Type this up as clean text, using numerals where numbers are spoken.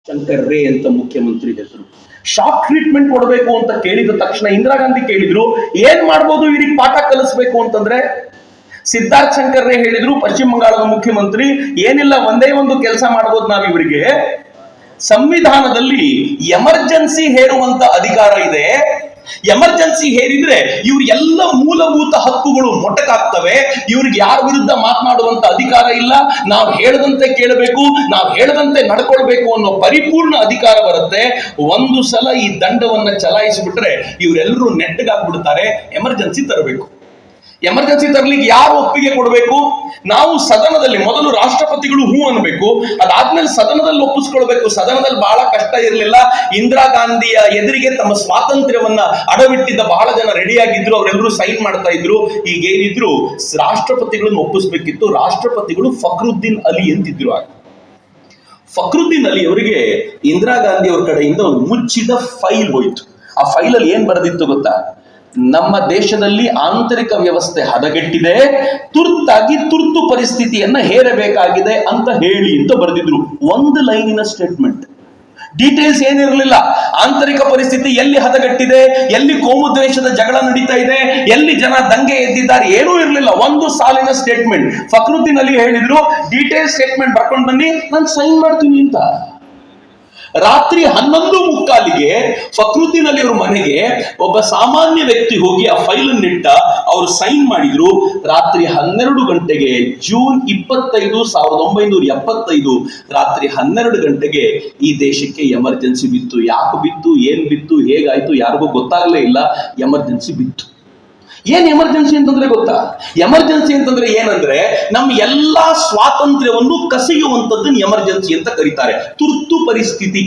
ಶಂಕರ್ ರೇ ಅಂತ ಮುಖ್ಯಮಂತ್ರಿ ಹೆಸರು. ಶಾಕ್ ಟ್ರೀಟ್ಮೆಂಟ್ ಕೊಡಬೇಕು ಅಂತ ಕೇಳಿದ ತಕ್ಷಣ ಇಂದಿರಾ ಗಾಂಧಿ ಕೇಳಿದ್ರು, ಏನ್ ಮಾಡ್ಬೋದು ಇವರಿಗೆ ಪಾಠ ಕಲಿಸ್ಬೇಕು ಅಂತಂದ್ರೆ ಸಿದ್ಧಾರ್ಥ್ ಶಂಕರ್ ರೇ ಹೇಳಿದ್ರು, ಪಶ್ಚಿಮ ಬಂಗಾಳದ ಮುಖ್ಯಮಂತ್ರಿ, ಏನಿಲ್ಲ ಒಂದೇ ಒಂದು ಕೆಲಸ ಮಾಡ್ಬೋದು ನಾವು ಇವರಿಗೆ, ಸಂವಿಧಾನದಲ್ಲಿ ಎಮರ್ಜೆನ್ಸಿ ಹೇರುವಂತ ಅಧಿಕಾರ ಇದೆ. ಎಮರ್ಜೆನ್ಸಿ ಹೇರಿದ್ರೆ ಇವ್ರ ಎಲ್ಲ ಮೂಲಭೂತ ಹಕ್ಕುಗಳು ಮೊಟಕಾಗ್ತವೆ. ಇವ್ರಿಗೆ ಯಾರ ವಿರುದ್ಧ ಮಾತನಾಡುವಂತ ಅಧಿಕಾರ ಇಲ್ಲ. ನಾವು ಹೇಳದಂತೆ ಕೇಳಬೇಕು, ನಾವು ಹೇಳದಂತೆ ನಡ್ಕೊಳ್ಬೇಕು ಅನ್ನೋ ಪರಿಪೂರ್ಣ ಅಧಿಕಾರ ಬರುತ್ತೆ. ಒಂದು ಸಲ ಈ ದಂಡವನ್ನ ಚಲಾಯಿಸಿಬಿಟ್ರೆ ಇವರೆಲ್ಲರೂ ನೆಟ್ಟಗಾಗ್ಬಿಡ್ತಾರೆ. ಎಮರ್ಜೆನ್ಸಿ ತರಬೇಕು. ಎಮರ್ಜೆನ್ಸಿ ತರಲಿಕ್ಕೆ ಯಾರು ಒಪ್ಪಿಗೆ ಕೊಡಬೇಕು? ನಾವು ಸದನದಲ್ಲಿ ಮೊದಲು ರಾಷ್ಟ್ರಪತಿಗಳು ಹೂ ಅನ್ಬೇಕು, ಅದಾದ್ಮೇಲೆ ಸದನದಲ್ಲಿ ಒಪ್ಪಿಸ್ಕೊಳ್ಬೇಕು. ಸದನದಲ್ಲಿ ಬಹಳ ಕಷ್ಟ ಇರಲಿಲ್ಲ. ಇಂದಿರಾ ಗಾಂಧಿಯ ಎದುರಿಗೆ ತಮ್ಮ ಸ್ವಾತಂತ್ರ್ಯವನ್ನ ಅಡವಿಟ್ಟಿದ್ದ ಬಹಳ ಜನ ರೆಡಿಯಾಗಿದ್ರು, ಅವರೆಲ್ಲರೂ ಸೈನ್ ಮಾಡ್ತಾ ಇದ್ರು. ಈಗೇನಿದ್ರು ರಾಷ್ಟ್ರಪತಿಗಳನ್ನು ಒಪ್ಪಿಸ್ಬೇಕಿತ್ತು. ರಾಷ್ಟ್ರಪತಿಗಳು ಫಕ್ರುದ್ದೀನ್ ಅಲಿ ಅಂತಿದ್ರು. ಫಕ್ರುದ್ದೀನ್ ಅಲಿ ಅವರಿಗೆ ಇಂದಿರಾ ಗಾಂಧಿ ಅವರ ಕಡೆಯಿಂದ ಒಂದು ಮುಚ್ಚಿದ ಫೈಲ್ ಹೋಯ್ತು. ಆ ಫೈಲಲ್ಲಿ ಏನ್ ಬರೆದಿತ್ತು ಗೊತ್ತಾ? ನಮ್ಮ ದೇಶದಲ್ಲಿ ಆಂತರಿಕ ವ್ಯವಸ್ಥೆ ಹದಗೆಟ್ಟಿದೆ, ತುರ್ತು ಪರಿಸ್ಥಿತಿಯನ್ನ ಹೇರಬೇಕಾಗಿದೆ ಅಂತ ಹೇಳಿ ಅಂತ ಬರೆದಿದ್ರು. ಒಂದು ಲೈನಿನ ಸ್ಟೇಟ್ಮೆಂಟ್, ಡೀಟೇಲ್ಸ್ ಏನಿರಲಿಲ್ಲ. ಆಂತರಿಕ ಪರಿಸ್ಥಿತಿ ಎಲ್ಲಿ ಹದಗೆಟ್ಟಿದೆ, ಎಲ್ಲಿ ಕೋಮುದ್ವೇಷದ ಜಗಳ ನಡೀತಾ ಇದೆ, ಎಲ್ಲಿ ಜನ ದಂಗೆ ಎದ್ದಿದ್ದಾರೆ, ಏನೂ ಇರಲಿಲ್ಲ. ಒಂದು ಸಾಲಿನ ಸ್ಟೇಟ್ಮೆಂಟ್. ಫಕ್ರುದ್ದೀನ್ ಅಲಿ ಹೇಳಿದ್ರು, ಡೀಟೇಲ್ ಸ್ಟೇಟ್ಮೆಂಟ್ ಬರ್ಕೊಂಡು ಬನ್ನಿ, ನಾನು ಸೈನ್ ಮಾಡ್ತೀನಿ ಅಂತ. ರಾತ್ರಿ 11:15 ಫಕ್ರುದ್ದೀನ್ ಅಲಿ ಅವ್ರ ಮನೆಗೆ ಒಬ್ಬ ಸಾಮಾನ್ಯ ವ್ಯಕ್ತಿ ಹೋಗಿ ಆ ಫೈಲ್ ಅನ್ನಿಟ್ಟ. ಅವರು ಸೈನ್ ಮಾಡಿದ್ರು. ರಾತ್ರಿ 12 ಗಂಟೆಗೆ ಜೂನ್ 25, 1975 ರಾತ್ರಿ 12 ಗಂಟೆಗೆ ಈ ದೇಶಕ್ಕೆ ಎಮರ್ಜೆನ್ಸಿ ಬಿತ್ತು. ಯಾಕೆ ಬಿತ್ತು, ಏನ್ ಬಿತ್ತು, ಹೇಗಾಯ್ತು ಯಾರಿಗೂ ಗೊತ್ತಾಗ್ಲೇ ಇಲ್ಲ. ಎಮರ್ಜೆನ್ಸಿ ಬಿತ್ತು. ಏನ್ ಎಮರ್ಜೆನ್ಸಿ ಅಂತಂದ್ರೆ ಗೊತ್ತಾ? ಎಮರ್ಜೆನ್ಸಿ ಅಂತಂದ್ರೆ ಏನಂದ್ರೆ ನಮ್ಮ ಎಲ್ಲಾ ಸ್ವಾತಂತ್ರ್ಯವನ್ನು ಕಸಿಯುವಂತದ್ದನ್ನು ಎಮರ್ಜೆನ್ಸಿ ಅಂತ ಕರೀತಾರೆ. ತುರ್ತು ಪರಿಸ್ಥಿತಿ.